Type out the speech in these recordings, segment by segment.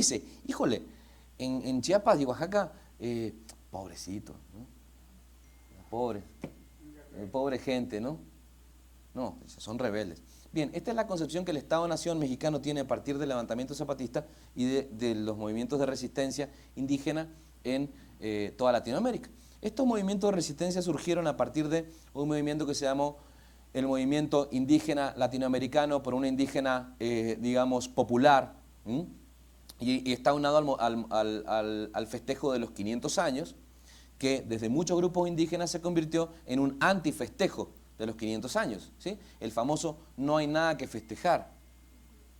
dice, híjole, en Chiapas y Oaxaca, pobrecitos, ¿no? Pobre gente, ¿no? No, son rebeldes. Bien, esta es la concepción que el Estado-Nación mexicano tiene a partir del levantamiento zapatista y de los movimientos de resistencia indígena en toda Latinoamérica. Estos movimientos de resistencia surgieron a partir de un movimiento que se llamó el movimiento indígena latinoamericano por una indígena, digamos, popular, y está unado al festejo de los 500 años, que desde muchos grupos indígenas se convirtió en un antifestejo de los 500 años, ¿sí? El famoso no hay nada que festejar,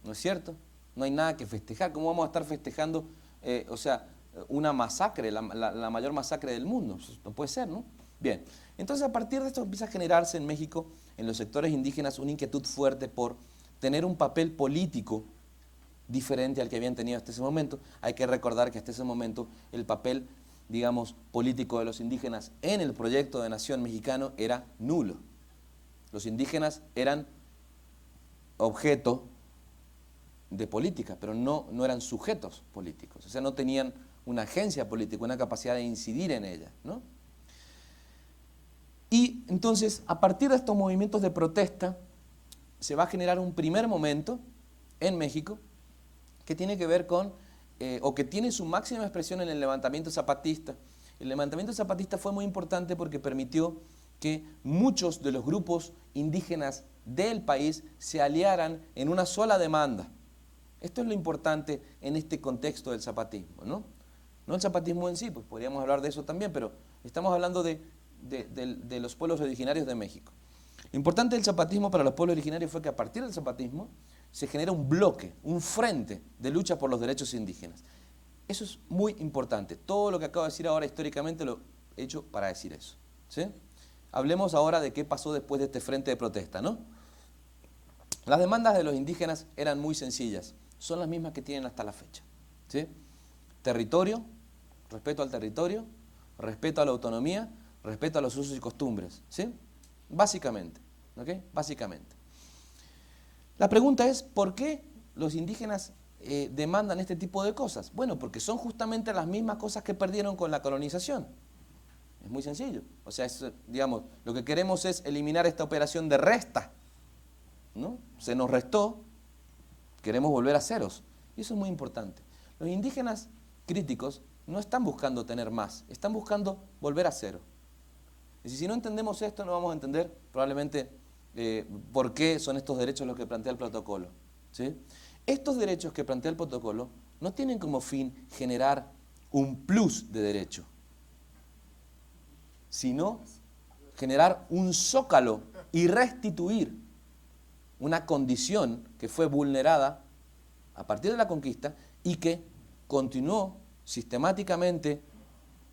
¿no es cierto? No hay nada que festejar. ¿Cómo vamos a estar festejando, una masacre, la mayor masacre del mundo? No puede ser, ¿no? Bien, entonces a partir de esto empieza a generarse en México, en los sectores indígenas, una inquietud fuerte por tener un papel político diferente al que habían tenido hasta ese momento. Hay que recordar que hasta ese momento el papel, digamos, político de los indígenas en el proyecto de nación mexicano era nulo. Los indígenas eran objeto de política, pero no eran sujetos políticos. O sea, no tenían una agencia política, una capacidad de incidir en ella, ¿no? Y entonces, a partir de estos movimientos de protesta, se va a generar un primer momento en México que tiene que ver con, o que tiene su máxima expresión en el levantamiento zapatista. El levantamiento zapatista fue muy importante porque permitió que muchos de los grupos indígenas del país se aliaran en una sola demanda. Esto es lo importante en este contexto del zapatismo, ¿no? No el zapatismo en sí, pues podríamos hablar de eso también, pero estamos hablando de los pueblos originarios de México. Lo importante del zapatismo para los pueblos originarios fue que a partir del zapatismo se genera un bloque, un frente de lucha por los derechos indígenas. Eso es muy importante. Todo lo que acabo de decir ahora históricamente lo he hecho para decir eso, ¿sí? Hablemos ahora de qué pasó después de este frente de protesta, ¿no? Las demandas de los indígenas eran muy sencillas, son las mismas que tienen hasta la fecha, ¿sí? Territorio, respeto al territorio, respeto a la autonomía, respeto a los usos y costumbres, ¿sí? Básicamente, ¿ok? Básicamente. La pregunta es, ¿por qué los indígenas demandan este tipo de cosas? Bueno, porque son justamente las mismas cosas que perdieron con la colonización. Es muy sencillo. O sea, digamos, lo que queremos es eliminar esta operación de resta, ¿no? Se nos restó, queremos volver a ceros. Y eso es muy importante. Los indígenas críticos no están buscando tener más, están buscando volver a cero. Y si no entendemos esto, no vamos a entender probablemente por qué son estos derechos los que plantea el protocolo, ¿sí? Estos derechos que plantea el protocolo no tienen como fin generar un plus de derecho, sino generar un zócalo y restituir una condición que fue vulnerada a partir de la conquista y que continuó sistemáticamente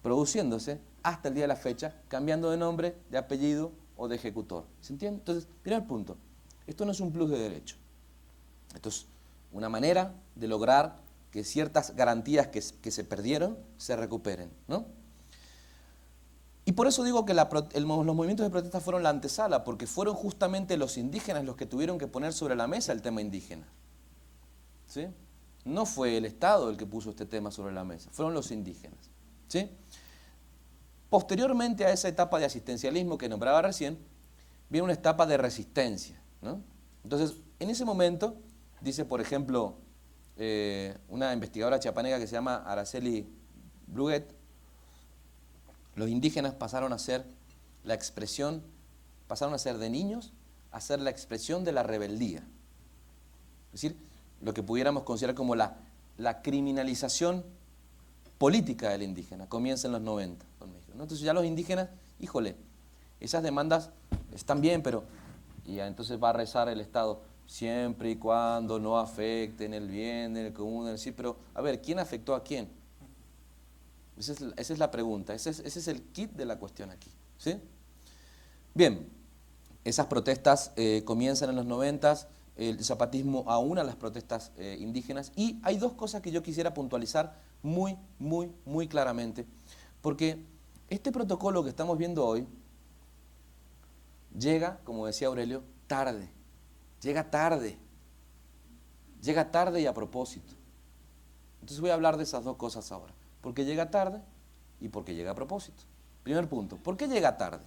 produciéndose hasta el día de la fecha, cambiando de nombre, de apellido o de ejecutor. ¿Se entiende? Entonces, primer punto, esto no es un plus de derecho. Esto es una manera de lograr que ciertas garantías que se perdieron se recuperen, ¿no? Y por eso digo que los movimientos de protesta fueron la antesala, porque fueron justamente los indígenas los que tuvieron que poner sobre la mesa el tema indígena, ¿sí? No fue el Estado el que puso este tema sobre la mesa, fueron los indígenas, ¿sí? Posteriormente a esa etapa de asistencialismo que nombraba recién, viene una etapa de resistencia, ¿no? Entonces, en ese momento, dice por ejemplo una investigadora chiapaneca que se llama Araceli Bruguet, los indígenas pasaron a ser de niños a ser la expresión de la rebeldía. Es decir, lo que pudiéramos considerar como la criminalización política del indígena, comienza en los 90 con México, ¿no? Entonces ya los indígenas, híjole, esas demandas están bien, pero y entonces va a rezar el Estado, siempre y cuando no afecten el bien del común, sí, pero a ver, ¿quién afectó a quién? Esa es la pregunta, ese es el kit de la cuestión aquí, ¿sí? Bien, esas protestas comienzan en los 90, el zapatismo aúna las protestas indígenas, y hay dos cosas que yo quisiera puntualizar muy, muy, muy claramente, porque este protocolo que estamos viendo hoy llega, como decía Aurelio, llega tarde y a propósito. Entonces voy a hablar de esas dos cosas ahora. ¿Por qué llega tarde y por qué llega a propósito? Primer punto, ¿por qué llega tarde?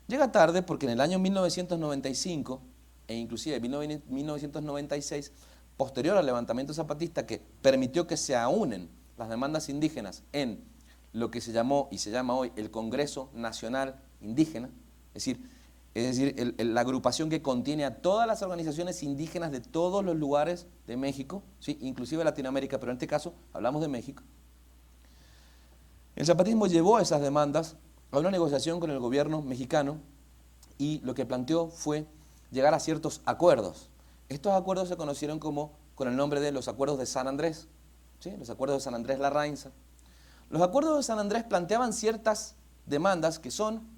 Llega tarde porque en el año 1995 e inclusive 1996, posterior al levantamiento zapatista que permitió que se aúnen las demandas indígenas en lo que se llamó y se llama hoy el Congreso Nacional Indígena, es decir, la agrupación que contiene a todas las organizaciones indígenas de todos los lugares de México, ¿sí? Inclusive Latinoamérica, pero en este caso hablamos de México. El zapatismo llevó esas demandas a una negociación con el gobierno mexicano y lo que planteó fue llegar a ciertos acuerdos. Estos acuerdos se conocieron con el nombre de los Acuerdos de San Andrés, ¿sí? Los Acuerdos de San Andrés Larraínza. Los Acuerdos de San Andrés planteaban ciertas demandas que son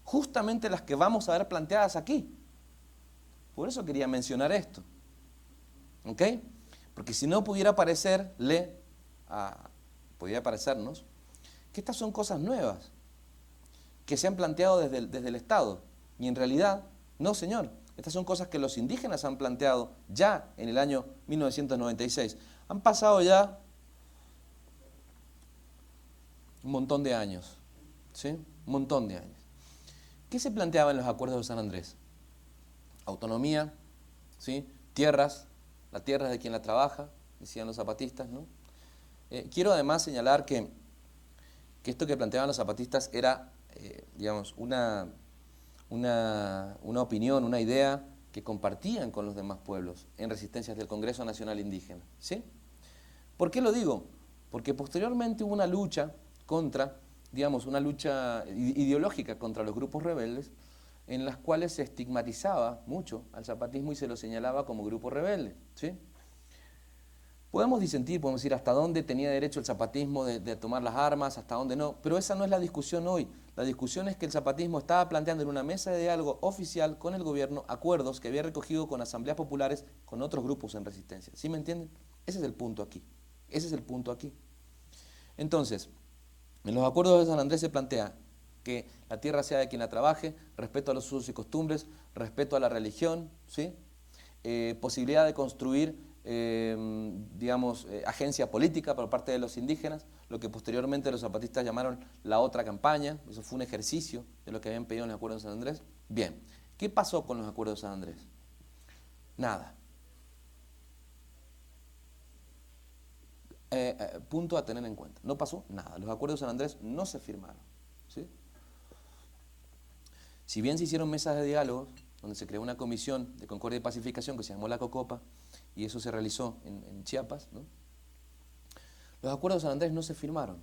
justamente las que vamos a ver planteadas aquí. Por eso quería mencionar esto. ¿Ok? Porque si no pudiera parecernos que estas son cosas nuevas que se han planteado desde el Estado. Y en realidad, no señor, estas son cosas que los indígenas han planteado ya en el año 1996. Han pasado ya un montón de años, ¿sí? Un montón de años. ¿Qué se planteaba en los acuerdos de San Andrés? Autonomía, ¿sí? Tierras, la tierra es de quien la trabaja, decían los zapatistas, ¿no? Quiero además señalar que esto que planteaban los zapatistas era, digamos, una opinión, una idea que compartían con los demás pueblos en resistencias del Congreso Nacional Indígena, ¿sí? ¿Por qué lo digo? Porque posteriormente hubo una lucha una lucha ideológica contra los grupos rebeldes, en las cuales se estigmatizaba mucho al zapatismo y se lo señalaba como grupo rebelde, ¿sí? Podemos disentir, podemos decir hasta dónde tenía derecho el zapatismo de tomar las armas, hasta dónde no, pero esa no es la discusión hoy. La discusión es que el zapatismo estaba planteando en una mesa de diálogo oficial con el gobierno acuerdos que había recogido con asambleas populares con otros grupos en resistencia. ¿Sí me entienden? Ese es el punto aquí. Ese es el punto aquí. Entonces, en los acuerdos de San Andrés se plantea que la tierra sea de quien la trabaje, respeto a los usos y costumbres, respeto a la religión, ¿sí? Posibilidad de construir agencia política por parte de los indígenas, lo que posteriormente los zapatistas llamaron la otra campaña. Eso fue un ejercicio de lo que habían pedido en los acuerdos de San Andrés. Bien, ¿qué pasó con los acuerdos de San Andrés? Nada. Punto a tener en cuenta, no pasó nada, los acuerdos de San Andrés no se firmaron, ¿sí? Si bien se hicieron mesas de diálogo, donde se creó una comisión de concordia y pacificación que se llamó la COCOPA, y eso se realizó en Chiapas, ¿no? Los acuerdos de San Andrés no se firmaron,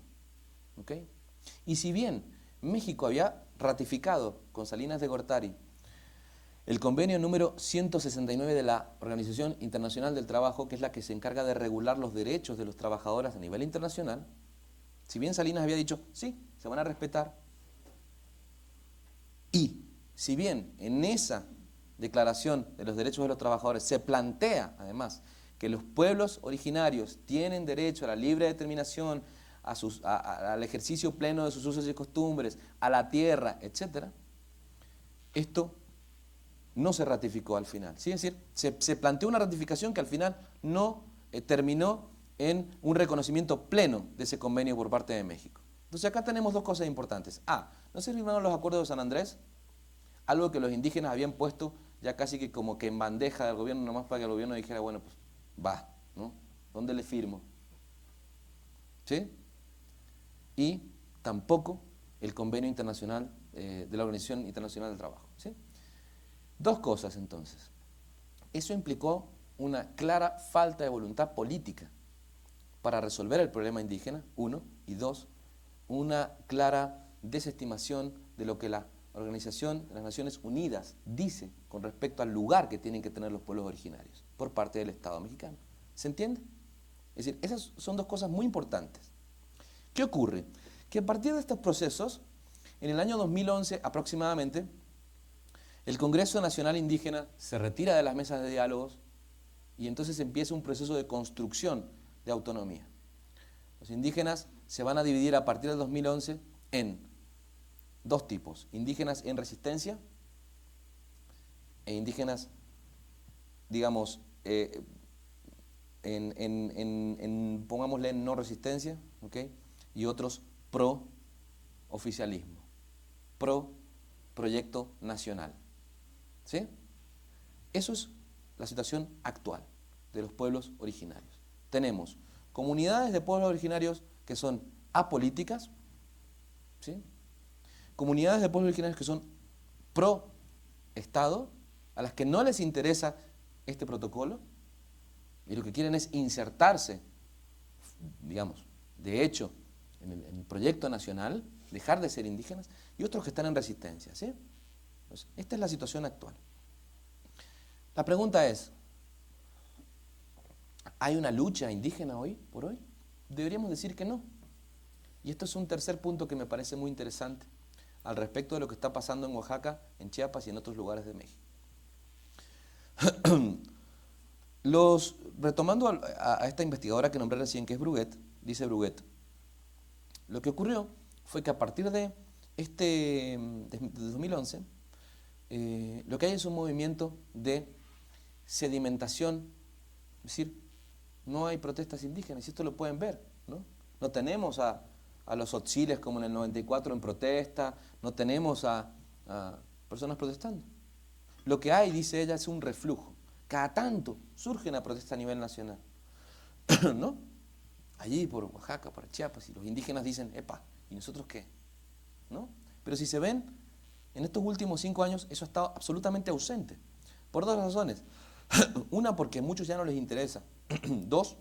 ¿ok? Y si bien México había ratificado con Salinas de Gortari el convenio número 169 de la Organización Internacional del Trabajo, que es la que se encarga de regular los derechos de los trabajadores a nivel internacional, si bien Salinas había dicho, sí, se van a respetar, y si bien en esa declaración de los derechos de los trabajadores se plantea, además, que los pueblos originarios tienen derecho a la libre determinación, al ejercicio pleno de sus usos y costumbres, a la tierra, etc., esto no se ratificó al final, ¿sí? Es decir, se planteó una ratificación que al final no terminó en un reconocimiento pleno de ese convenio por parte de México. Entonces acá tenemos dos cosas importantes. No se firmaron los acuerdos de San Andrés, algo que los indígenas habían puesto ya casi que como que en bandeja del gobierno, nomás para que el gobierno dijera, bueno, pues va, ¿no? ¿Dónde le firmo? ¿Sí? Y tampoco el convenio internacional de la Organización Internacional del Trabajo, ¿sí? Dos cosas entonces. Eso implicó una clara falta de voluntad política para resolver el problema indígena, uno, y dos, una clara desestimación de lo que la Organización de las Naciones Unidas dice con respecto al lugar que tienen que tener los pueblos originarios por parte del Estado mexicano. ¿Se entiende? Es decir, esas son dos cosas muy importantes. ¿Qué ocurre? Que a partir de estos procesos, en el año 2011 aproximadamente, el Congreso Nacional Indígena se retira de las mesas de diálogos y entonces empieza un proceso de construcción de autonomía. Los indígenas se van a dividir a partir del 2011 en dos tipos: indígenas en resistencia e indígenas, digamos, pongámosle, no resistencia, ¿ok? Y otros pro oficialismo, pro proyecto nacional. ¿Sí? Eso es la situación actual de los pueblos originarios. Tenemos comunidades de pueblos originarios que son apolíticas, ¿sí? Comunidades de pueblos originarios que son pro Estado, a las que no les interesa este protocolo y lo que quieren es insertarse, digamos, de hecho, en el proyecto nacional, dejar de ser indígenas, y otros que están en resistencia, ¿sí? Entonces, esta es la situación actual. La pregunta es, ¿hay una lucha indígena hoy por hoy? Deberíamos decir que no. Y esto es un tercer punto que me parece muy interesante al respecto de lo que está pasando en Oaxaca, en Chiapas y en otros lugares de México. Retomando a esta investigadora que nombré recién, que es Bruguet, dice Bruguet, lo que ocurrió fue que a partir de 2011, lo que hay es un movimiento de sedimentación, es decir, no hay protestas indígenas, y esto lo pueden ver, ¿no? No tenemos a los otziles como en el 94 en protesta, no tenemos a personas protestando. Lo que hay, dice ella, es un reflujo. Cada tanto surge una protesta a nivel nacional, ¿no? Allí por Oaxaca, por Chiapas, y los indígenas dicen, epa, ¿y nosotros qué? ¿No? Pero si se ven, en estos últimos 5 años eso ha estado absolutamente ausente, por 2 razones. Una, porque a muchos ya no les interesa. 2,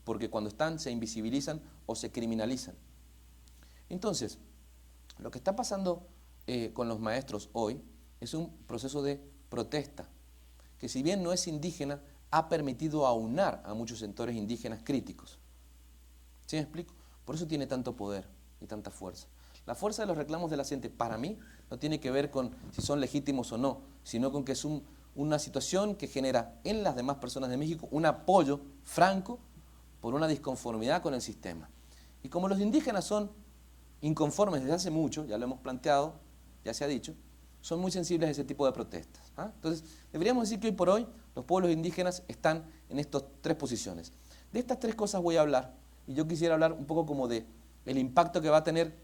porque cuando están se invisibilizan o se criminalizan. Entonces, lo que está pasando con los maestros hoy es un proceso de protesta, que si bien no es indígena, ha permitido aunar a muchos sectores indígenas críticos. ¿Sí me explico? Por eso tiene tanto poder y tanta fuerza. La fuerza de los reclamos de la gente, para mí, no tiene que ver con si son legítimos o no, sino con que es una situación que genera en las demás personas de México un apoyo franco por una disconformidad con el sistema. Y como los indígenas son inconformes desde hace mucho, ya lo hemos planteado, ya se ha dicho, son muy sensibles a ese tipo de protestas. ¿Ah? Entonces, deberíamos decir que hoy por hoy los pueblos indígenas están en estas 3 posiciones. De estas 3 cosas voy a hablar, y yo quisiera hablar un poco como de el impacto que va a tener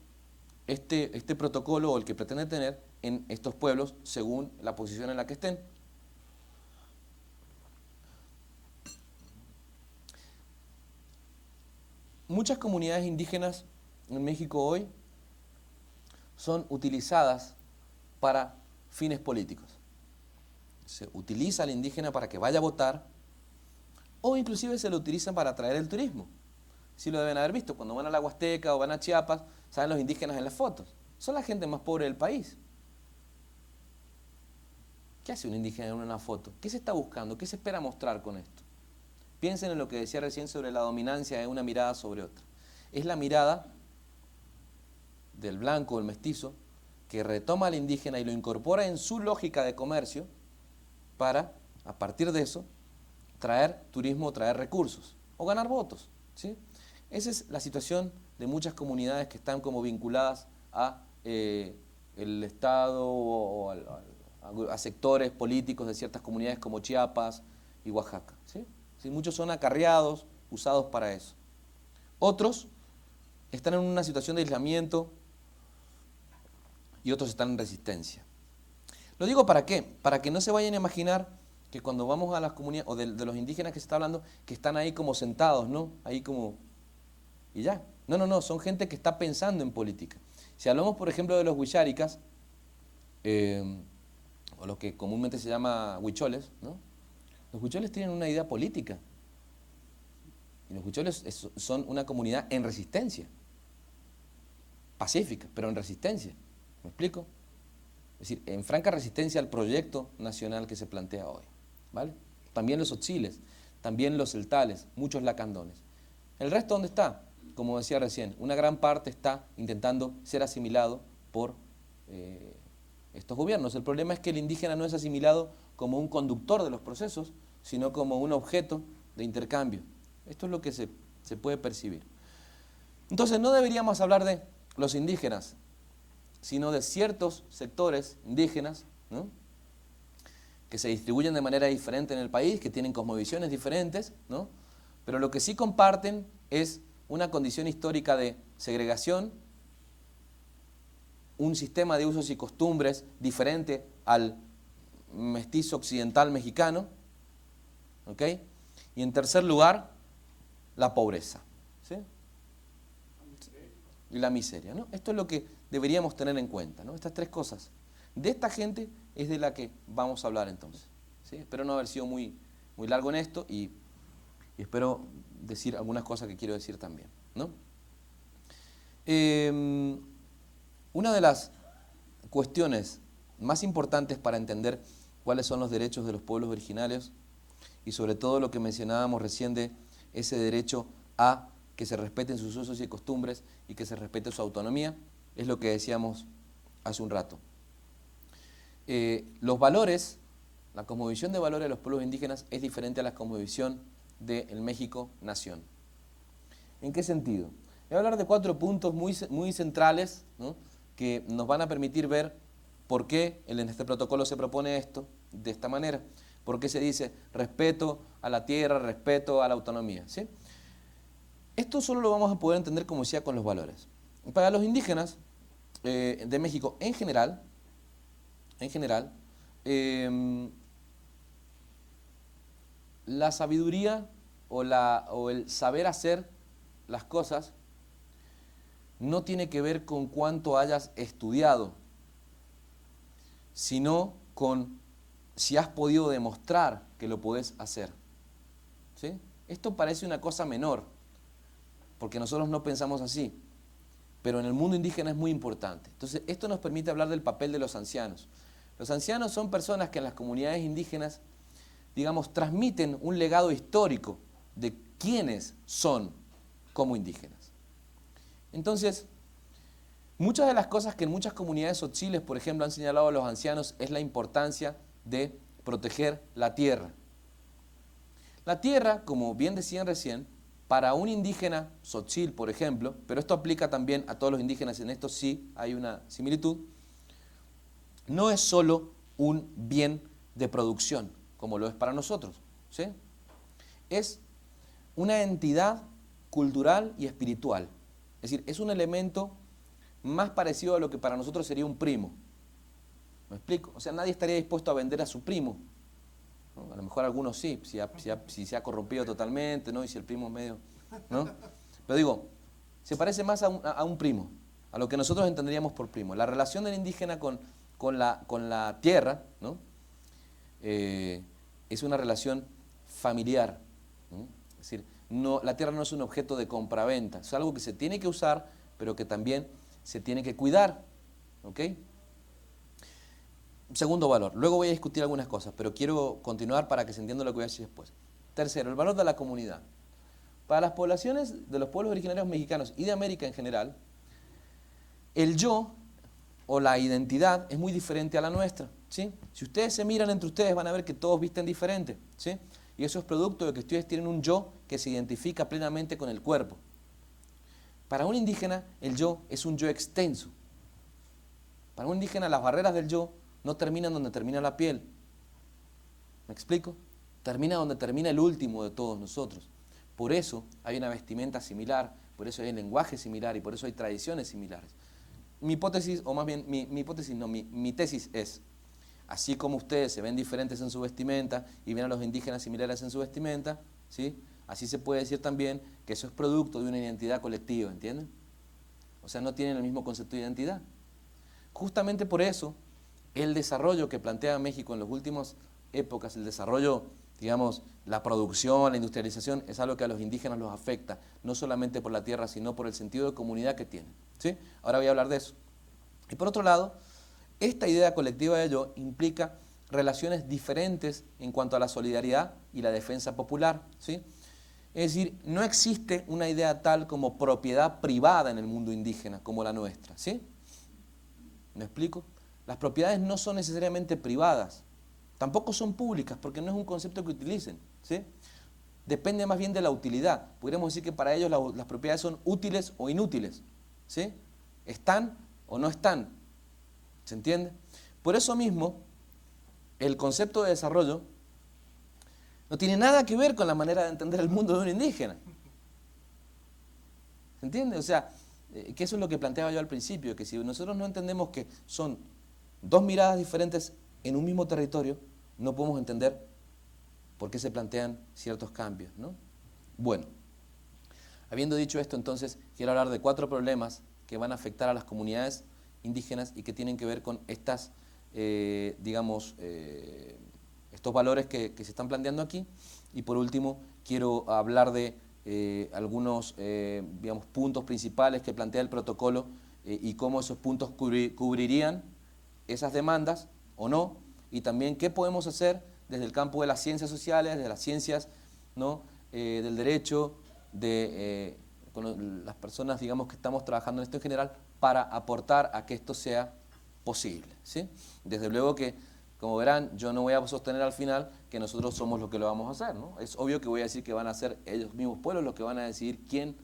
este protocolo o el que pretende tener en estos pueblos según la posición en la que estén. Muchas comunidades indígenas en México hoy son utilizadas para fines políticos. Se utiliza al indígena para que vaya a votar o inclusive se lo utilizan para atraer el turismo. Sí lo deben haber visto, cuando van a la Huasteca o van a Chiapas, salen los indígenas en las fotos. Son la gente más pobre del país. ¿Qué hace un indígena en una foto? ¿Qué se está buscando? ¿Qué se espera mostrar con esto? Piensen en lo que decía recién sobre la dominancia de una mirada sobre otra. Es la mirada del blanco, del mestizo, que retoma al indígena y lo incorpora en su lógica de comercio para, a partir de eso, traer turismo, traer recursos o ganar votos, ¿sí? Esa es la situación de muchas comunidades que están como vinculadas a el Estado o a sectores políticos de ciertas comunidades como Chiapas y Oaxaca, ¿sí? Sí, muchos son acarreados, usados para eso. Otros están en una situación de aislamiento y otros están en resistencia. Lo digo ¿para qué? Para que no se vayan a imaginar que cuando vamos a las comunidades, o de los indígenas que se está hablando, que están ahí como sentados, ¿no? Ahí como, y ya. No, son gente que está pensando en política. Si hablamos, por ejemplo, de los huilláricas, o lo que comúnmente se llama huicholes, ¿no? Los huicholes tienen una idea política. Y los huicholes son una comunidad en resistencia. Pacífica, pero en resistencia. ¿Me explico? Es decir, en franca resistencia al proyecto nacional que se plantea hoy, ¿vale? También los otziles, también los celtales, muchos lacandones. ¿El resto dónde está? Como decía recién, una gran parte está intentando ser asimilado por estos gobiernos. El problema es que el indígena no es asimilado como un conductor de los procesos, sino como un objeto de intercambio. Esto es lo que se puede percibir. Entonces no deberíamos hablar de los indígenas, sino de ciertos sectores indígenas, ¿no? Que se distribuyen de manera diferente en el país, que tienen cosmovisiones diferentes, ¿no? Pero lo que sí comparten es una condición histórica de segregación, un sistema de usos y costumbres diferente al mestizo occidental mexicano, ¿ok? Y en tercer lugar, la pobreza, ¿sí? Y la miseria, ¿no? Esto es lo que deberíamos tener en cuenta, ¿no? Estas tres cosas. De esta gente es de la que vamos a hablar entonces, ¿sí? Espero no haber sido muy largo en esto y espero decir algunas cosas que quiero decir también, ¿no? Una de las cuestiones más importantes para entender cuáles son los derechos de los pueblos originarios y sobre todo lo que mencionábamos recién de ese derecho a que se respeten sus usos y costumbres y que se respete su autonomía, es lo que decíamos hace un rato. Los valores, la cosmovisión de valores de los pueblos indígenas es diferente a la cosmovisión del México nación. ¿En qué sentido? Voy a hablar de 4 puntos muy centrales, ¿no?, que nos van a permitir ver por qué en este protocolo se propone esto de esta manera. ¿Por qué se dice respeto a la tierra, respeto a la autonomía? ¿Sí? Esto solo lo vamos a poder entender, como decía, con los valores. Para los indígenas de México en general, la sabiduría o el saber hacer las cosas no tiene que ver con cuánto hayas estudiado, sino con si has podido demostrar que lo podés hacer. ¿Sí? Esto parece una cosa menor, porque nosotros no pensamos así, pero en el mundo indígena es muy importante. Entonces, esto nos permite hablar del papel de los ancianos. Los ancianos son personas que en las comunidades indígenas, digamos, transmiten un legado histórico de quiénes son como indígenas. Entonces, muchas de las cosas que en muchas comunidades tzotziles, por ejemplo, han señalado a los ancianos es la importancia de proteger la tierra. La tierra, como bien decían recién, para un indígena tzotzil, por ejemplo, pero esto aplica también a todos los indígenas, en esto sí hay una similitud, no es solo un bien de producción, como lo es para nosotros, ¿sí? Es una entidad cultural y espiritual. Es decir, es un elemento más parecido a lo que para nosotros sería un primo. ¿Me explico? O sea, nadie estaría dispuesto a vender a su primo, ¿no? A lo mejor algunos sí, si se ha corrompido totalmente, ¿no? Y si el primo es medio, ¿no? Pero digo, se parece más a un primo, a lo que nosotros entenderíamos por primo. La relación del indígena con la tierra, ¿no?, es una relación familiar, ¿no? Es decir, la tierra no es un objeto de compraventa, es algo que se tiene que usar, pero que también se tiene que cuidar, ¿ok? Segundo valor, luego voy a discutir algunas cosas, pero quiero continuar para que se entienda lo que voy a decir después. Tercero, el valor de la comunidad. Para las poblaciones de los pueblos originarios mexicanos y de América en general, el yo o la identidad es muy diferente a la nuestra, ¿sí? Si ustedes se miran entre ustedes van a ver que todos visten diferente, ¿sí? Y eso es producto de que ustedes tienen un yo que se identifica plenamente con el cuerpo. Para un indígena, el yo es un yo extenso. Para un indígena, las barreras del yo no terminan donde termina la piel. ¿Me explico? Termina donde termina el último de todos nosotros. Por eso hay una vestimenta similar, por eso hay un lenguaje similar y por eso hay tradiciones similares. Mi hipótesis, o más bien, mi tesis es, así como ustedes se ven diferentes en su vestimenta y ven a los indígenas similares en su vestimenta, ¿sí?, así se puede decir también que eso es producto de una identidad colectiva, ¿entienden? O sea, no tienen el mismo concepto de identidad. Justamente por eso, el desarrollo que plantea México en las últimas épocas, el desarrollo, digamos, la producción, la industrialización, es algo que a los indígenas los afecta, no solamente por la tierra, sino por el sentido de comunidad que tienen, ¿sí? Ahora voy a hablar de eso. Y por otro lado, esta idea colectiva de yo implica relaciones diferentes en cuanto a la solidaridad y la defensa popular, ¿sí? Es decir, no existe una idea tal como propiedad privada en el mundo indígena como la nuestra, ¿sí? ¿Me explico? Las propiedades no son necesariamente privadas, tampoco son públicas porque no es un concepto que utilicen, ¿sí? Depende más bien de la utilidad. Podríamos decir que para ellos las propiedades son útiles o inútiles, ¿sí? ¿Están o no están? ¿Se entiende? Por eso mismo, el concepto de desarrollo No tiene nada que ver con la manera de entender el mundo de un indígena. ¿Se entiende? O sea, que eso es lo que planteaba yo al principio, que si nosotros no entendemos que son dos miradas diferentes en un mismo territorio, no podemos entender por qué se plantean ciertos cambios, ¿no? Bueno, habiendo dicho esto, entonces quiero hablar de 4 problemas que van a afectar a las comunidades indígenas y que tienen que ver con estas, estos valores que se están planteando aquí. Y por último, quiero hablar de algunos puntos principales que plantea el protocolo y cómo esos puntos cubrirían esas demandas o no, y también qué podemos hacer desde el campo de las ciencias sociales, de las ciencias, ¿no? Del derecho, con las personas, digamos, que estamos trabajando en esto en general, para aportar a que esto sea posible, ¿sí? Desde luego que, como verán, yo no voy a sostener al final que nosotros somos los que lo vamos a hacer, ¿no? Es obvio que voy a decir que van a ser ellos mismos pueblos los que van a decidir quién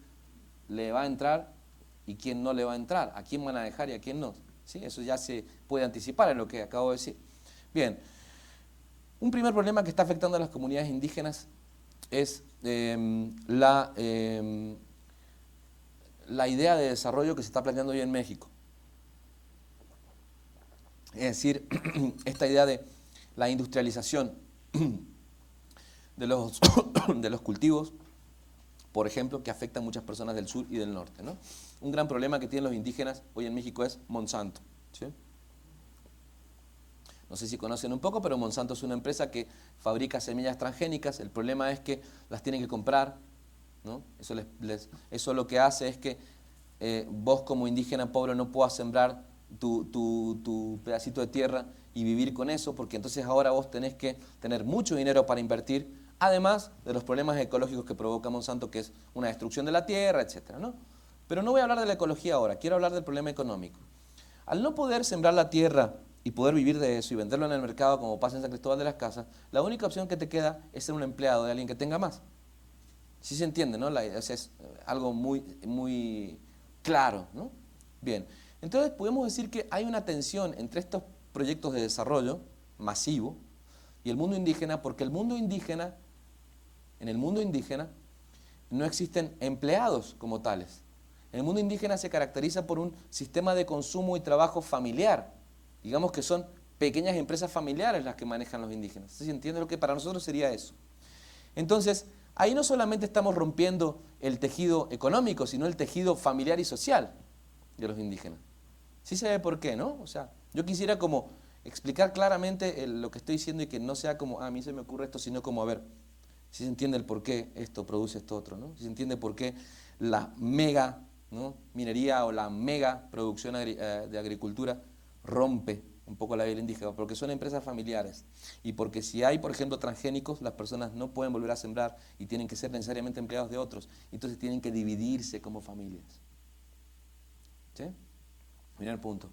le va a entrar y quién no le va a entrar, a quién van a dejar y a quién no, ¿sí? Eso ya se puede anticipar en lo que acabo de decir. Bien, un primer problema que está afectando a las comunidades indígenas es la idea de desarrollo que se está planteando hoy en México. Es decir, esta idea de la industrialización de los cultivos, por ejemplo, que afecta a muchas personas del sur y del norte, ¿no? Un gran problema que tienen los indígenas hoy en México es Monsanto, ¿sí? No sé si conocen un poco, pero Monsanto es una empresa que fabrica semillas transgénicas. El problema es que las tienen que comprar, ¿no? Eso lo que hace es que vos como indígena pobre no puedas sembrar tu pedacito de tierra y vivir con eso, porque entonces ahora vos tenés que tener mucho dinero para invertir, además de los problemas ecológicos que provoca Monsanto, que es una destrucción de la tierra, etcétera, ¿no? Pero no voy a hablar de la ecología ahora, quiero hablar del problema económico. Al no poder sembrar la tierra y poder vivir de eso y venderlo en el mercado como pasa en San Cristóbal de las Casas, la única opción que te queda es ser un empleado de alguien que tenga más. ¿Sí se entiende, no? Es algo muy, muy claro, ¿no? Bien, entonces podemos decir que hay una tensión entre estos proyectos de desarrollo masivo y el mundo indígena, porque en el mundo indígena no existen empleados como tales. El mundo indígena se caracteriza por un sistema de consumo y trabajo familiar. Digamos que son pequeñas empresas familiares las que manejan los indígenas. ¿Sí se entiende lo que para nosotros sería eso? Entonces, ahí no solamente estamos rompiendo el tejido económico, sino el tejido familiar y social de los indígenas. Sí se ve por qué, ¿no? O sea, yo quisiera como explicar claramente lo que estoy diciendo y que no sea como, a mí se me ocurre esto, sino como, a ver, si se entiende el por qué esto produce esto otro, ¿no? Si se entiende por qué la mega, ¿no?, minería o la mega producción de agricultura rompe un poco la vida indígena, porque son empresas familiares y porque si hay, por ejemplo, transgénicos, las personas no pueden volver a sembrar y tienen que ser necesariamente empleados de otros, entonces tienen que dividirse como familias. ¿Sí? Miren el punto.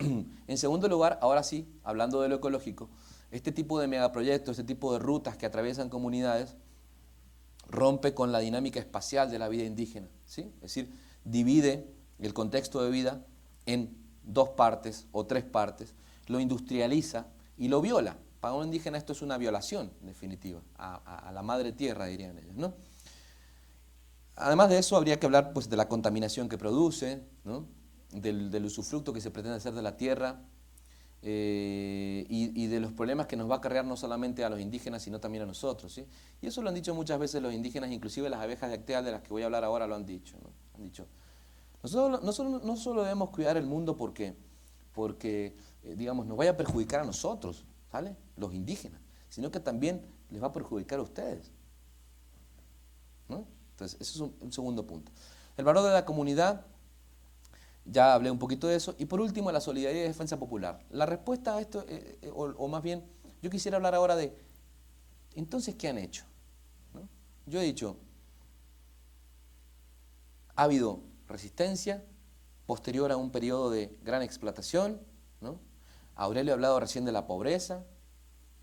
En segundo lugar, ahora sí, hablando de lo ecológico, este tipo de megaproyectos, este tipo de rutas que atraviesan comunidades, rompe con la dinámica espacial de la vida indígena, ¿sí? Es decir, divide el contexto de vida en 2 partes o 3 partes, lo industrializa y lo viola. Para un indígena esto es una violación, en definitiva, a la madre tierra, dirían ellos, ¿no? Además de eso, habría que hablar, pues, de la contaminación que produce, ¿no?, del usufructo que se pretende hacer de la tierra, y de los problemas que nos va a cargar no solamente a los indígenas, sino también a nosotros, ¿sí? Y eso lo han dicho muchas veces los indígenas, inclusive las abejas de Acteal, de las que voy a hablar ahora, lo han dicho, ¿no? Han dicho, nosotros no solo debemos cuidar el mundo porque digamos, nos vaya a perjudicar a nosotros, ¿sale?, los indígenas, sino que también les va a perjudicar a ustedes, ¿no? Entonces, eso es un segundo punto. El valor de la comunidad, ya hablé un poquito de eso. Y por último, la solidaridad y defensa popular. La respuesta a esto, o más bien, yo quisiera hablar ahora de, entonces, ¿qué han hecho? ¿No? Yo he dicho, ha habido resistencia posterior a un periodo de gran explotación, ¿no? Aurelio ha hablado recién de la pobreza,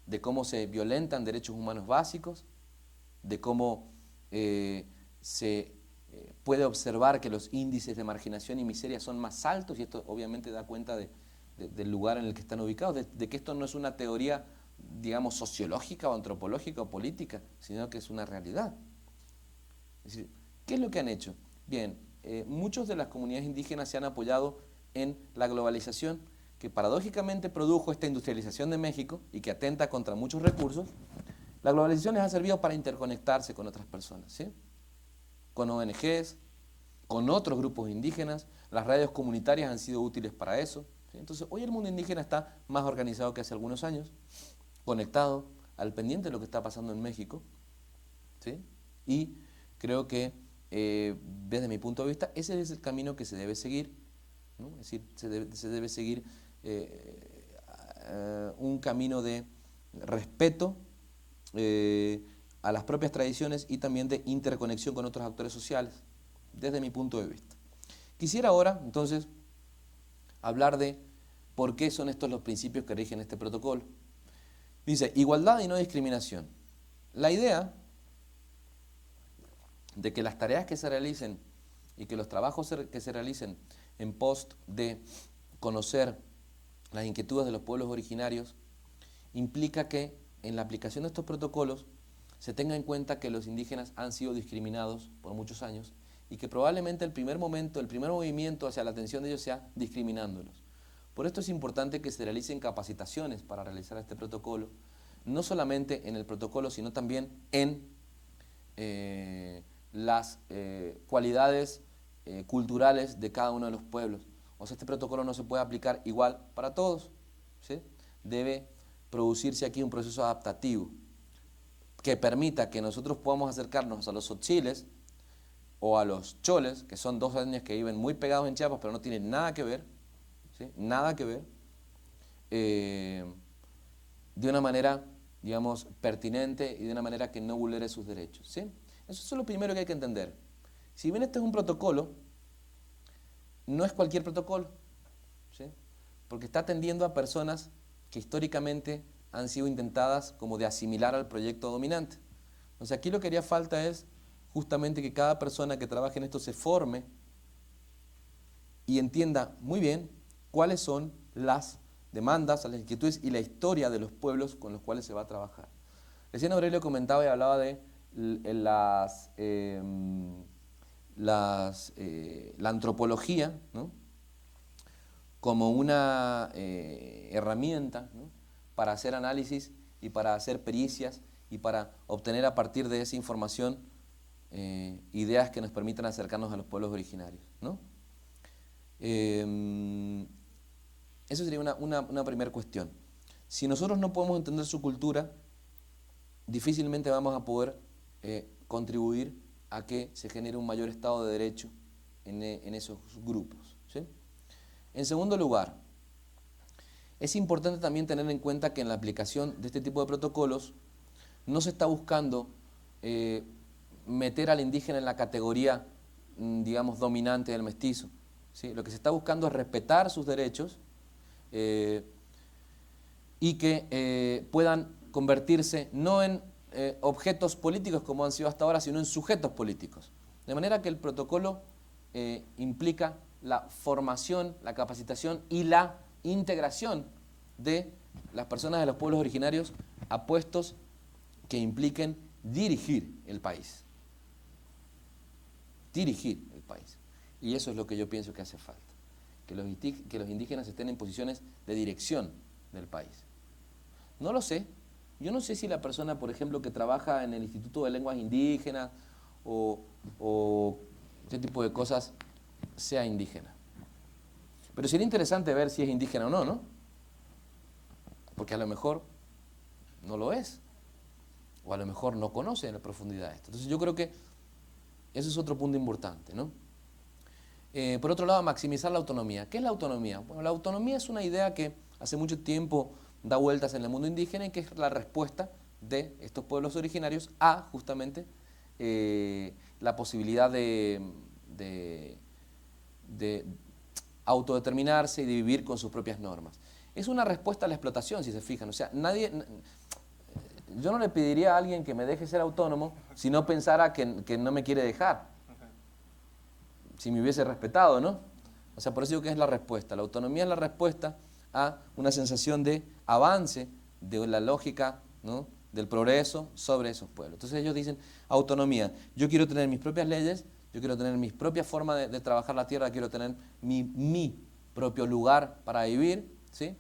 de cómo se violentan derechos humanos básicos, de cómo se puede observar que los índices de marginación y miseria son más altos, y esto obviamente da cuenta del lugar en el que están ubicados, de que esto no es una teoría digamos, sociológica o antropológica o política, sino que es una realidad. Es decir, ¿qué es lo que han hecho? Bien, muchos de las comunidades indígenas se han apoyado en la globalización, que paradójicamente produjo esta industrialización de México y que atenta contra muchos recursos. La globalización les ha servido para interconectarse con otras personas, ¿sí? Con ONGs, con otros grupos indígenas. Las radios comunitarias han sido útiles para eso, ¿sí? Entonces, hoy el mundo indígena está más organizado que hace algunos años, conectado, al pendiente de lo que está pasando en México, ¿sí? Y creo que, desde mi punto de vista, ese es el camino que se debe seguir, ¿no? Es decir, se debe seguir un camino de respeto a las propias tradiciones y también de interconexión con otros actores sociales, desde mi punto de vista. Quisiera ahora, entonces, hablar de por qué son estos los principios que rigen este protocolo. Dice, igualdad y no discriminación. La idea de que las tareas que se realicen y que los trabajos que se realicen en pos de conocer las inquietudes de los pueblos originarios implica que en la aplicación de estos protocolos se tenga en cuenta que los indígenas han sido discriminados por muchos años y que probablemente el primer movimiento hacia la atención de ellos sea discriminándolos. Por esto es importante que se realicen capacitaciones para realizar este protocolo, no solamente en el protocolo, sino también en las cualidades culturales de cada uno de los pueblos. O sea, este protocolo no se puede aplicar igual para todos, ¿sí? Debe producirse aquí un proceso adaptativo que permita que nosotros podamos acercarnos a los tzotziles o a los choles, que son dos etnias que viven muy pegados en Chiapas, pero no tienen nada que ver, ¿sí? Nada que ver, de una manera, digamos, pertinente y de una manera que no vulnere sus derechos, ¿sí? Eso es lo primero que hay que entender. Si bien este es un protocolo, no es cualquier protocolo, ¿sí? Porque está atendiendo a personas que históricamente han sido intentadas como de asimilar al proyecto dominante. O sea, aquí lo que haría falta es justamente que cada persona que trabaje en esto se forme y entienda muy bien cuáles son las demandas, las inquietudes y la historia de los pueblos con los cuales se va a trabajar. Recién Aurelio comentaba y hablaba de la antropología, ¿no? Como una herramienta, ¿no? Para hacer análisis y para hacer pericias y para obtener a partir de esa información ideas que nos permitan acercarnos a los pueblos originarios, ¿no? Eso sería una primera cuestión. Si nosotros no podemos entender su cultura, difícilmente vamos a poder contribuir a que se genere un mayor estado de derecho en esos grupos, ¿sí? En segundo lugar, es importante también tener en cuenta que en la aplicación de este tipo de protocolos no se está buscando meter al indígena en la categoría, digamos, dominante del mestizo, ¿sí? Lo que se está buscando es respetar sus derechos y que puedan convertirse no en objetos políticos como han sido hasta ahora, sino en sujetos políticos. De manera que el protocolo implica la formación, la capacitación y la integración de las personas de los pueblos originarios a puestos que impliquen dirigir el país. Dirigir el país. Y eso es lo que yo pienso que hace falta. Que los indígenas estén en posiciones de dirección del país. No lo sé. Yo no sé si la persona, por ejemplo, que trabaja en el Instituto de Lenguas Indígenas o ese tipo de cosas sea indígena. Pero sería interesante ver si es indígena o no, ¿no? Porque a lo mejor no lo es. O a lo mejor no conoce en la profundidad esto. Entonces yo creo que ese es otro punto importante, ¿no? Por otro lado, maximizar la autonomía. ¿Qué es la autonomía? Bueno, la autonomía es una idea que hace mucho tiempo da vueltas en el mundo indígena y que es la respuesta de estos pueblos originarios a justamente la posibilidad de autodeterminarse y de vivir con sus propias normas. Es una respuesta a la explotación, si se fijan. O sea, yo no le pediría a alguien que me deje ser autónomo si no pensara que no me quiere dejar. Si me hubiese respetado, ¿no? O sea, por eso digo que es la respuesta. La autonomía es la respuesta a una sensación de avance de la lógica, ¿no?, del progreso sobre esos pueblos. Entonces ellos dicen autonomía. Yo quiero tener mis propias leyes, yo quiero tener mis propias formas de trabajar la tierra, quiero tener mi propio lugar para vivir, ¿sí?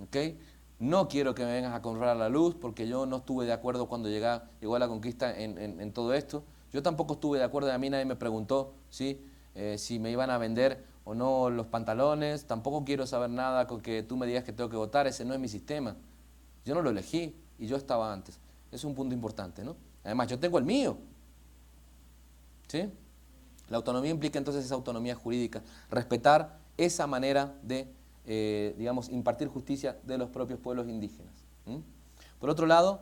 ¿Okay? No quiero que me vengas a comprar la luz porque yo no estuve de acuerdo cuando llegó a la conquista en todo esto. Yo tampoco estuve de acuerdo, a mí nadie me preguntó, ¿sí?, si me iban a vender o no los pantalones. Tampoco quiero saber nada con que tú me digas que tengo que votar, ese no es mi sistema. Yo no lo elegí y yo estaba antes. Es un punto importante, ¿no? Además, yo tengo el mío, ¿sí? La autonomía implica entonces esa autonomía jurídica, respetar esa manera de, digamos, impartir justicia de los propios pueblos indígenas. Por otro lado,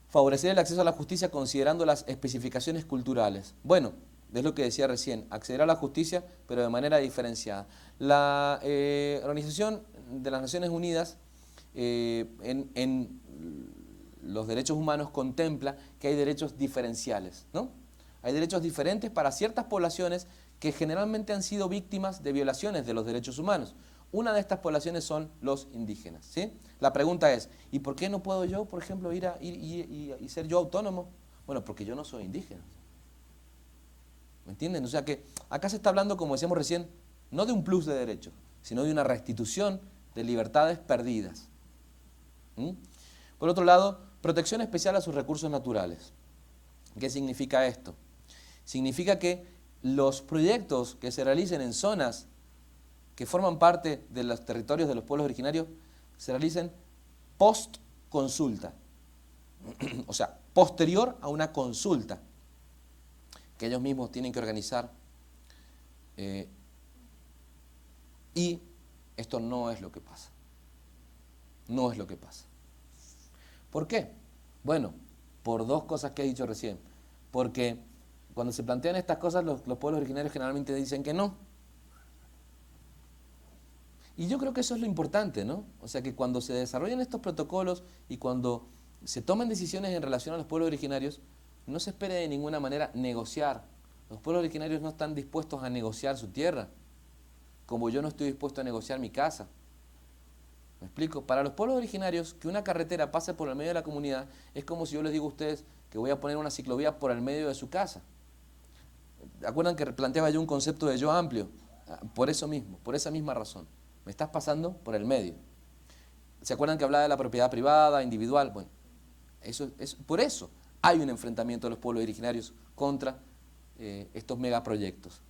favorecer el acceso a la justicia considerando las especificaciones culturales. Bueno, es lo que decía recién, acceder a la justicia, pero de manera diferenciada. La Organización de las Naciones Unidas en los derechos humanos contempla que hay derechos diferenciales, ¿no? Hay derechos diferentes para ciertas poblaciones que generalmente han sido víctimas de violaciones de los derechos humanos. Una de estas poblaciones son los indígenas, ¿sí? La pregunta es, ¿y por qué no puedo yo, por ejemplo, ir y ser yo autónomo? Bueno, porque yo no soy indígena. ¿Me entienden? O sea que acá se está hablando, como decíamos recién, no de un plus de derechos, sino de una restitución de libertades perdidas. Por otro lado, protección especial a sus recursos naturales. ¿Qué significa esto? Significa que los proyectos que se realicen en zonas que forman parte de los territorios de los pueblos originarios se realicen post consulta, o sea, posterior a una consulta que ellos mismos tienen que organizar, y esto no es lo que pasa. No es lo que pasa. ¿Por qué? Bueno, por dos cosas que he dicho recién. Porque cuando se plantean estas cosas, los pueblos originarios generalmente dicen que no. Y yo creo que eso es lo importante, ¿no? O sea, que cuando se desarrollen estos protocolos y cuando se tomen decisiones en relación a los pueblos originarios, no se espere de ninguna manera negociar. Los pueblos originarios no están dispuestos a negociar su tierra, como yo no estoy dispuesto a negociar mi casa. ¿Me explico? Para los pueblos originarios, que una carretera pase por el medio de la comunidad es como si yo les digo a ustedes que voy a poner una ciclovía por el medio de su casa. ¿Acuerdan que planteaba yo un concepto de yo amplio? Por eso mismo, por esa misma razón. Me estás pasando por el medio. ¿Se acuerdan que hablaba de la propiedad privada, individual? Bueno, por eso hay un enfrentamiento de los pueblos originarios contra estos megaproyectos.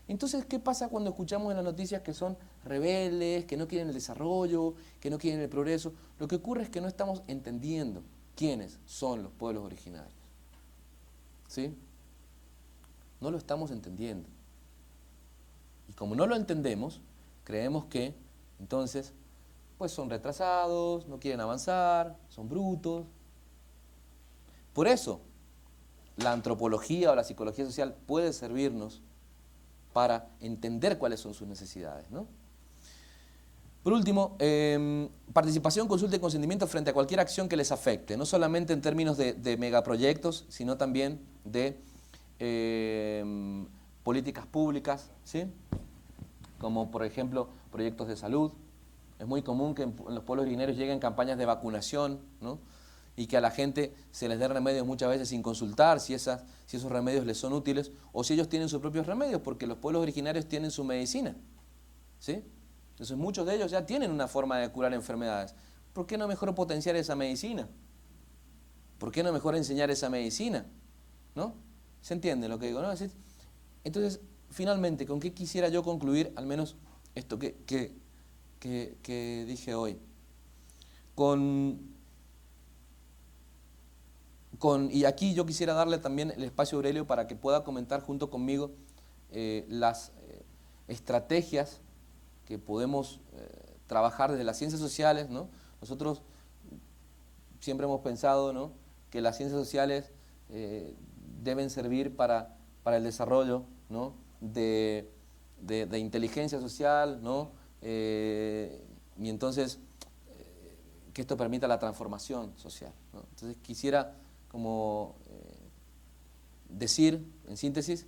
Entonces, ¿qué pasa cuando escuchamos en las noticias que son rebeldes, que no quieren el desarrollo, que no quieren el progreso? Lo que ocurre es que no estamos entendiendo quiénes son los pueblos originarios. ¿Sí? No lo estamos entendiendo. Y como no lo entendemos, creemos que, entonces, pues son retrasados, no quieren avanzar, son brutos. Por eso, la antropología o la psicología social puede servirnos para entender cuáles son sus necesidades, ¿no? Por último, participación, consulta y consentimiento frente a cualquier acción que les afecte, no solamente en términos de megaproyectos, sino también de políticas públicas, ¿sí? Como por ejemplo proyectos de salud. Es muy común que en los pueblos originarios lleguen campañas de vacunación, ¿no? Y que a la gente se les dé remedios muchas veces sin consultar si esos remedios les son útiles o si ellos tienen sus propios remedios, porque los pueblos originarios tienen su medicina, ¿sí? Entonces muchos de ellos ya tienen una forma de curar enfermedades. ¿Por qué no mejor potenciar esa medicina? ¿Por qué no mejor enseñar esa medicina? ¿No? ¿Se entiende lo que digo, no? Entonces, finalmente, ¿con qué quisiera yo concluir al menos esto que dije hoy? Y aquí yo quisiera darle también el espacio a Aurelio para que pueda comentar junto conmigo las estrategias que podemos trabajar desde las ciencias sociales, ¿no? Nosotros siempre hemos pensado, ¿no?, que las ciencias sociales deben servir para el desarrollo, ¿no?, de inteligencia social, ¿no? Y entonces que esto permita la transformación social, ¿no? Entonces quisiera como decir, en síntesis,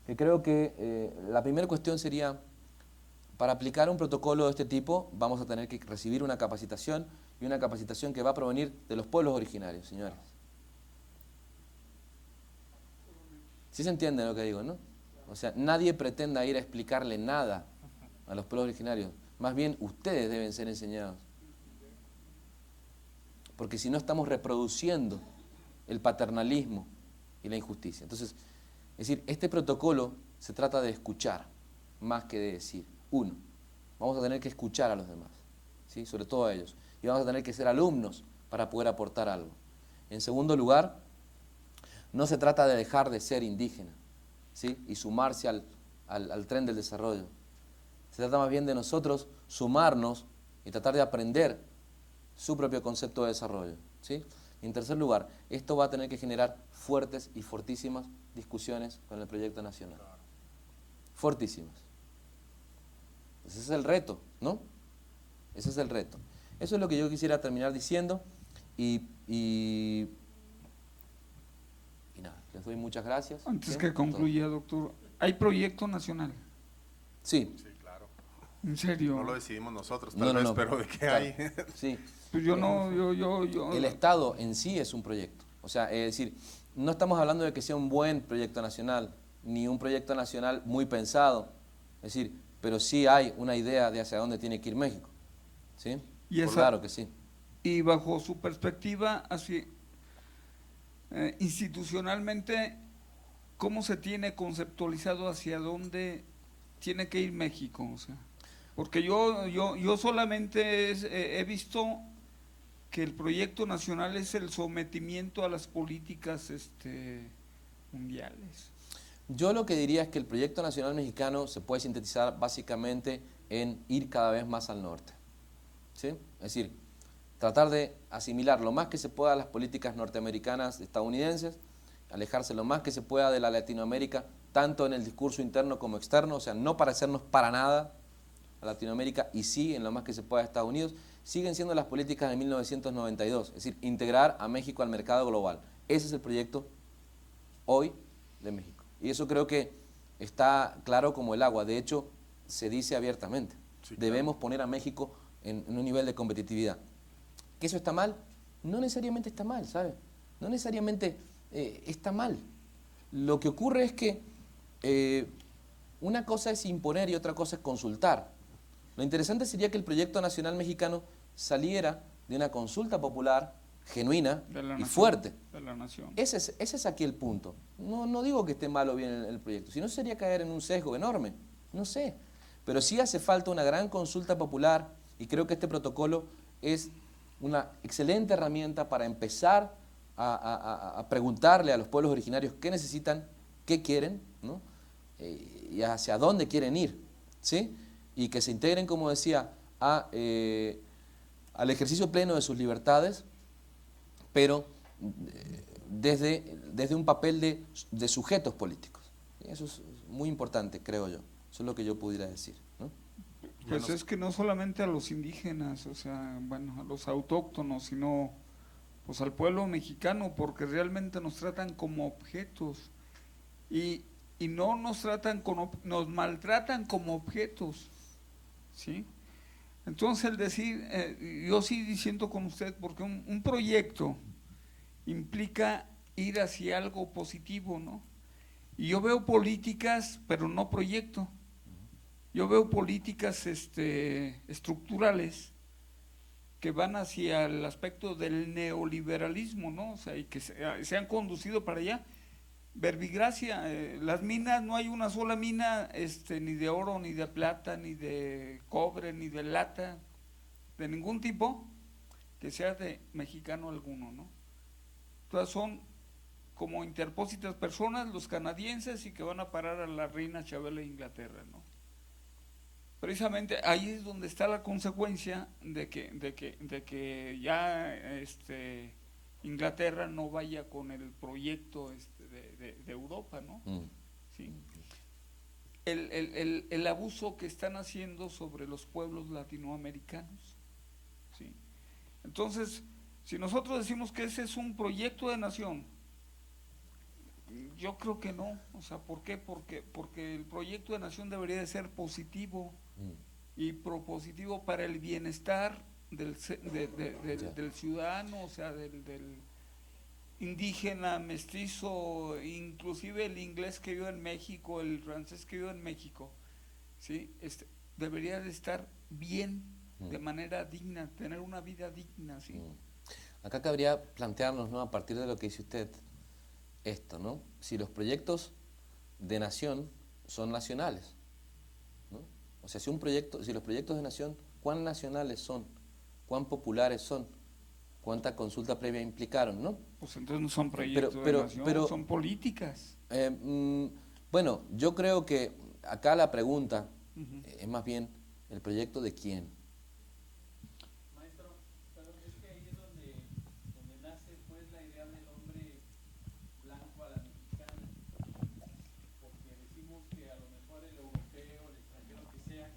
que creo que la primera cuestión sería Para aplicar un protocolo de este tipo vamos a tener que recibir una capacitación y una capacitación que va a provenir de los pueblos originarios, señores. ¿Sí se entiende lo que digo, no? O sea, nadie pretenda ir a explicarle nada a los pueblos originarios. Más bien, ustedes deben ser enseñados. Porque si no estamos reproduciendo el paternalismo y la injusticia. Entonces, es decir, este protocolo se trata de escuchar más que de decir. Uno, vamos a tener que escuchar a los demás, ¿sí? Sobre todo a ellos. Y vamos a tener que ser alumnos para poder aportar algo. En segundo lugar, no se trata de dejar de ser indígena, ¿sí? Y sumarse al tren del desarrollo. Se trata más bien de nosotros sumarnos y tratar de aprender su propio concepto de desarrollo, ¿sí? Y en tercer lugar, esto va a tener que generar fuertes y fortísimas discusiones con el proyecto nacional. Fortísimas. Ese es el reto, ¿no? Ese es el reto. Eso es lo que yo quisiera terminar diciendo y nada, les doy muchas gracias. Antes que concluya, doctor, ¿hay proyecto nacional? Sí. Sí, claro. ¿En serio? No lo decidimos nosotros, tal vez, pero ¿de qué claro, hay? Sí. Pues yo... El Estado en sí es un proyecto. O sea, es decir, no estamos hablando de que sea un buen proyecto nacional, ni un proyecto nacional muy pensado. Es decir, pero sí hay una idea de hacia dónde tiene que ir México. ¿Sí? ¿Y esa, claro que sí. Y bajo su perspectiva, así, institucionalmente, ¿cómo se tiene conceptualizado hacia dónde tiene que ir México? O sea, porque yo solamente he visto que el proyecto nacional es el sometimiento a las políticas mundiales. Yo lo que diría es que el proyecto nacional mexicano se puede sintetizar básicamente en ir cada vez más al norte, ¿sí? Es decir, tratar de asimilar lo más que se pueda a las políticas norteamericanas, estadounidenses, alejarse lo más que se pueda de la Latinoamérica, tanto en el discurso interno como externo, o sea, no parecernos para nada a Latinoamérica y sí en lo más que se pueda a Estados Unidos. Siguen siendo las políticas de 1992, es decir, integrar a México al mercado global. Ese es el proyecto hoy de México. Y eso creo que está claro como el agua. De hecho, se dice abiertamente. Sí, claro. Debemos poner a México en un nivel de competitividad. ¿Que eso está mal? No necesariamente está mal, ¿sabe? No necesariamente está mal. Lo que ocurre es que una cosa es imponer y otra cosa es consultar. Lo interesante sería que el proyecto nacional mexicano saliera de una consulta popular genuina y fuerte. De la nación. Ese es aquí el punto. No digo que esté mal o bien el proyecto, sino sería caer en un sesgo enorme, no sé. Pero sí hace falta una gran consulta popular y creo que este protocolo es una excelente herramienta para empezar a preguntarle a los pueblos originarios qué necesitan, qué quieren, ¿no? Y hacia dónde quieren ir, ¿sí? Y que se integren, como decía, al ejercicio pleno de sus libertades, pero desde un papel de sujetos políticos. Eso es muy importante, creo yo. Eso es lo que yo pudiera decir, ¿no? Pues es que no solamente a los indígenas, o sea, bueno, a los autóctonos, sino pues al pueblo mexicano, porque realmente nos tratan como objetos y no nos tratan nos maltratan como objetos, ¿sí? Entonces el decir, yo sí diciendo con usted, porque un proyecto implica ir hacia algo positivo, ¿no? Y yo veo políticas, pero no proyecto. Yo veo políticas estructurales que van hacia el aspecto del neoliberalismo, ¿no? O sea, y que se han conducido para allá. Verbigracia, las minas, no hay una sola mina ni de oro, ni de plata, ni de cobre, ni de lata, de ningún tipo, que sea de mexicano alguno, ¿no? Todas son como interpósitas personas, los canadienses, y que van a parar a la reina Chabela de Inglaterra, ¿no? Precisamente ahí es donde está la consecuencia de que ya Inglaterra no vaya con el proyecto de Europa, ¿no? ¿Sí? El abuso que están haciendo sobre los pueblos latinoamericanos, ¿sí? Entonces, si nosotros decimos que ese es un proyecto de nación, yo creo que no. O sea, ¿por qué? Porque el proyecto de nación debería de ser positivo, y propositivo para el bienestar del ciudadano, o sea, del indígena, mestizo, inclusive el inglés que vive en México, el francés que vive en México, ¿sí? Debería de estar bien, de manera digna, tener una vida digna, ¿sí? Acá cabría plantearnos, ¿no?, a partir de lo que dice usted, esto, ¿no? Si los proyectos de nación son nacionales, ¿no? O sea, si los proyectos de nación, ¿cuán nacionales son? ¿Cuán populares son? ¿Cuánta consulta previa implicaron, no? Pues entonces no son proyectos de nación, son políticas. Bueno, yo creo que acá la pregunta es más bien el proyecto de quién. Maestro, pero es que ahí es donde nace pues la idea del hombre blanco a la mexicana, porque decimos que a lo mejor el europeo, el extranjero que sea,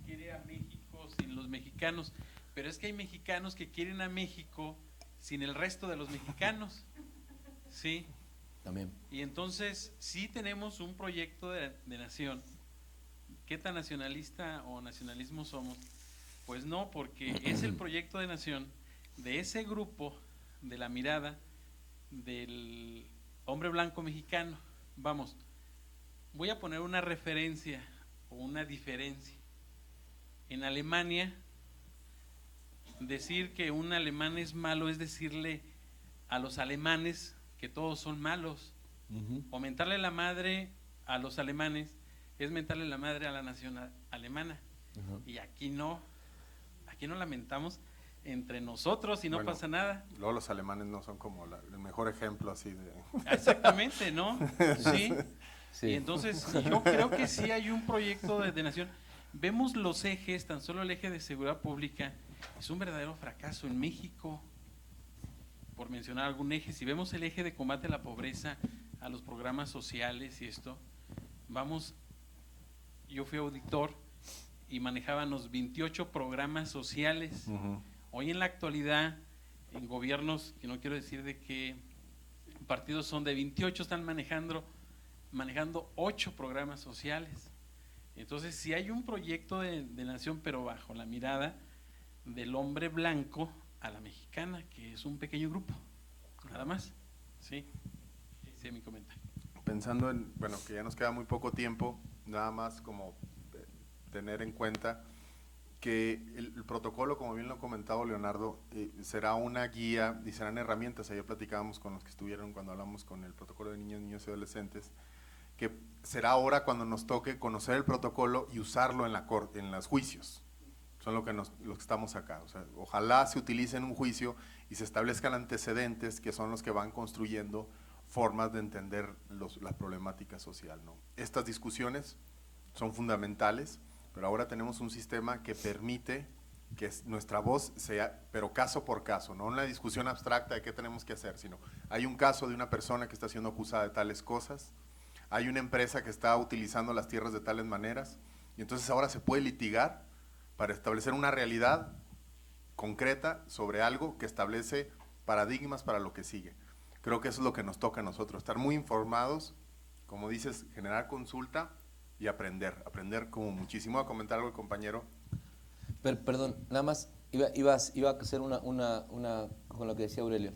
quiere a México sin los mexicanos, pero es que hay mexicanos que quieren a México sin el resto de los mexicanos, ¿sí? También. Y entonces sí tenemos un proyecto de nación. ¿Qué tan nacionalista o nacionalismo somos? Pues no, porque es el proyecto de nación de ese grupo, de la mirada del hombre blanco mexicano. Vamos, voy a poner una referencia o una diferencia. En Alemania, decir que un alemán es malo es decirle a los alemanes que todos son malos. O mentarle la madre a los alemanes es mentarle la madre a la nación alemana. Y aquí no lamentamos entre nosotros y no pasa nada. Luego los alemanes no son como el mejor ejemplo así de... Exactamente, ¿no? Sí. Sí. Y entonces yo creo que sí hay un proyecto de nación. Vemos los ejes, tan solo el eje de seguridad pública es un verdadero fracaso en México, por mencionar algún eje. Si vemos el eje de combate a la pobreza, a los programas sociales y esto, yo fui auditor y manejábamos 28 programas sociales. Hoy en la actualidad, en gobiernos, que no quiero decir de qué partidos son, de 28 están manejando 8 programas sociales. Entonces, si hay un proyecto de nación, pero bajo la mirada del hombre blanco a la mexicana, que es un pequeño grupo, nada más. Sí, ese es mi comentario. Pensando en, bueno, que ya nos queda muy poco tiempo, nada más como tener en cuenta que el protocolo, como bien lo ha comentado Leonardo, será una guía y serán herramientas. Ayer platicábamos con los que estuvieron cuando hablamos con el protocolo de niños, niños y adolescentes, que será ahora cuando nos toque conocer el protocolo y usarlo en la corte, en los juicios. Son lo que estamos acá. O sea, ojalá se utilice en un juicio y se establezcan antecedentes que son los que van construyendo formas de entender la problemática social, ¿no? Estas discusiones son fundamentales, pero ahora tenemos un sistema que permite que nuestra voz sea, pero caso por caso, no una discusión abstracta de qué tenemos que hacer, sino hay un caso de una persona que está siendo acusada de tales cosas, hay una empresa que está utilizando las tierras de tales maneras, y entonces ahora se puede litigar para establecer una realidad concreta sobre algo que establece paradigmas para lo que sigue. Creo que eso es lo que nos toca a nosotros, estar muy informados, como dices, generar consulta y aprender como muchísimo. Voy a comentar algo el compañero. Perdón, nada más iba a hacer una con lo que decía Aurelio.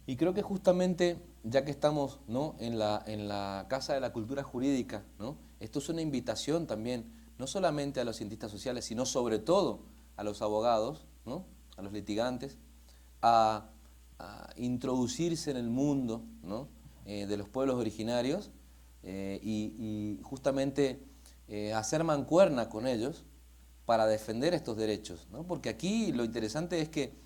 Y creo que justamente, ya que estamos, ¿no?, en la Casa de la Cultura Jurídica, ¿no?, esto es una invitación también, no solamente a los cientistas sociales, sino sobre todo a los abogados, ¿no?, a los litigantes, a introducirse en el mundo, ¿no?, de los pueblos originarios y justamente hacer mancuerna con ellos para defender estos derechos, ¿no? Porque aquí lo interesante es que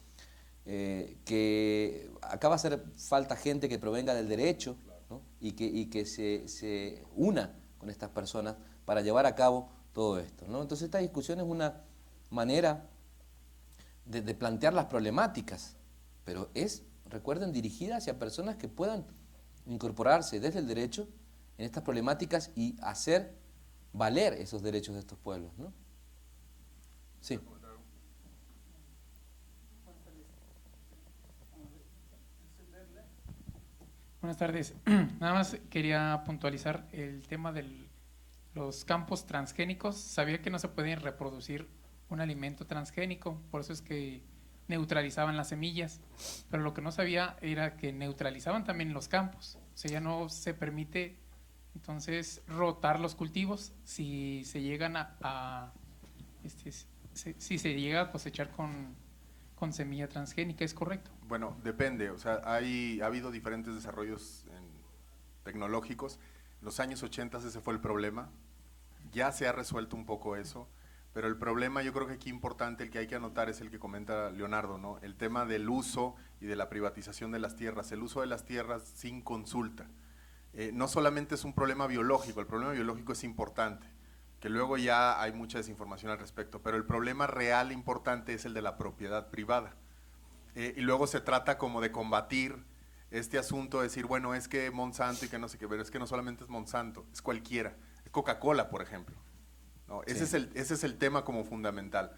acá va a hacer falta gente que provenga del derecho, ¿no?, y que se una con estas personas para llevar a cabo todo esto, ¿no? Entonces esta discusión es una manera de plantear las problemáticas, pero recuerden, dirigida hacia personas que puedan incorporarse desde el derecho en estas problemáticas y hacer valer esos derechos de estos pueblos, ¿no? Sí. Buenas tardes. Nada más quería puntualizar el tema del los campos transgénicos, sabía que no se podía reproducir un alimento transgénico, por eso es que neutralizaban las semillas, pero lo que no sabía era que neutralizaban también los campos, o sea, ya no se permite entonces rotar los cultivos si se llegan si se llega a cosechar con semilla transgénica, ¿es correcto? Bueno, depende, o sea, ha habido diferentes desarrollos tecnológicos. En los años 80 ese fue el problema, ya se ha resuelto un poco eso, pero el problema yo creo que aquí importante, el que hay que anotar es el que comenta Leonardo, ¿no? El tema del uso y de la privatización de las tierras, el uso de las tierras sin consulta. No solamente es un problema biológico, el problema biológico es importante, que luego ya hay mucha desinformación al respecto, pero el problema real importante es el de la propiedad privada. Y luego se trata como de combatir este asunto de decir, bueno, es que Monsanto y que no sé qué, pero es que no solamente es Monsanto, es cualquiera, es Coca-Cola, por ejemplo. ¿No? Sí. Ese es el tema como fundamental.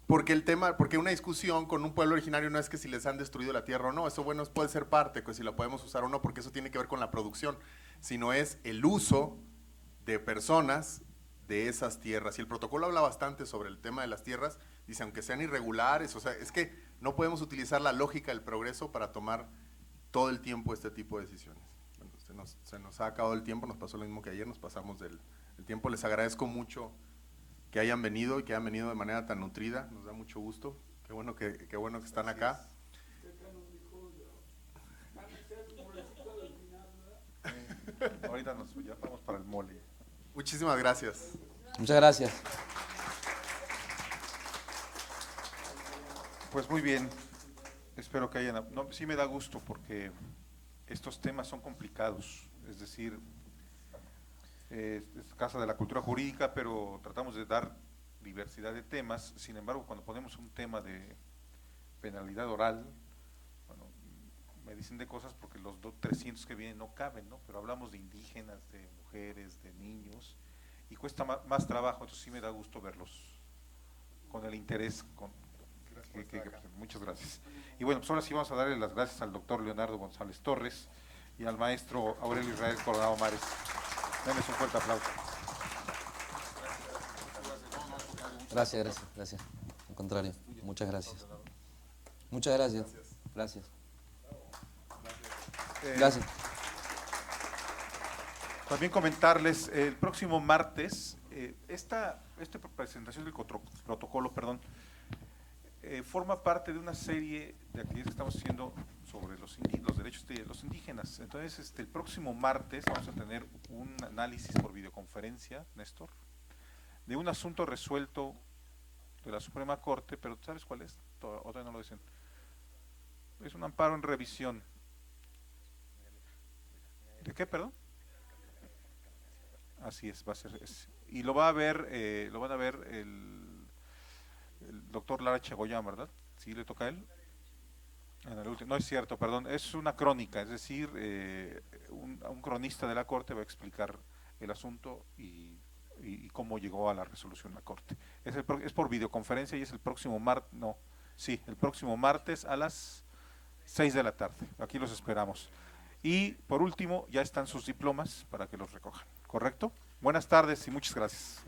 Porque una discusión con un pueblo originario no es que si les han destruido la tierra o no, eso bueno puede ser parte, que si la podemos usar o no, porque eso tiene que ver con la producción, sino es el uso de personas de esas tierras. Y el protocolo habla bastante sobre el tema de las tierras, dice, aunque sean irregulares, o sea, es que no podemos utilizar la lógica del progreso para tomar todo el tiempo este tipo de decisiones. Bueno, se nos ha acabado el tiempo, nos pasó lo mismo que ayer, nos pasamos del tiempo. Les agradezco mucho que hayan venido y que hayan venido de manera tan nutrida, nos da mucho gusto, qué bueno que están acá. Ahorita ya vamos para el mole. Muchísimas gracias. Muchas gracias. Pues muy bien, espero que hayan... No, sí me da gusto porque estos temas son complicados, es decir, es casa de la cultura jurídica, pero tratamos de dar diversidad de temas. Sin embargo, cuando ponemos un tema de penalidad oral, bueno, me dicen de cosas porque los 300 que vienen no caben, ¿no? Pero hablamos de indígenas, de mujeres, de niños, y cuesta más trabajo, entonces sí me da gusto verlos con el interés. Muchas gracias. Y bueno, pues ahora sí vamos a darle las gracias al doctor Leonardo González Torres y al maestro Aurelio Israel Coronado Mares. Denles un fuerte aplauso. Gracias. Al contrario, muchas gracias. Muchas gracias. Gracias. Gracias. También comentarles, el próximo martes, esta presentación del protocolo, forma parte de una serie de actividades que estamos haciendo sobre los derechos de los indígenas. Entonces, el próximo martes vamos a tener un análisis por videoconferencia, Néstor, de un asunto resuelto de la Suprema Corte, pero ¿sabes cuál es? Todavía no lo dicen. Es un amparo en revisión. ¿De qué, perdón? Así es, va a ser ese. Y lo van a ver el doctor Lara Chagoyán, ¿verdad? ¿Sí le toca a él? No es cierto, perdón, es una crónica, es decir, un cronista de la Corte va a explicar el asunto y cómo llegó a la resolución la Corte. Es por videoconferencia y es el próximo martes a las 6 de la tarde. Aquí los esperamos. Y por último, ya están sus diplomas para que los recojan, ¿correcto? Buenas tardes y muchas gracias.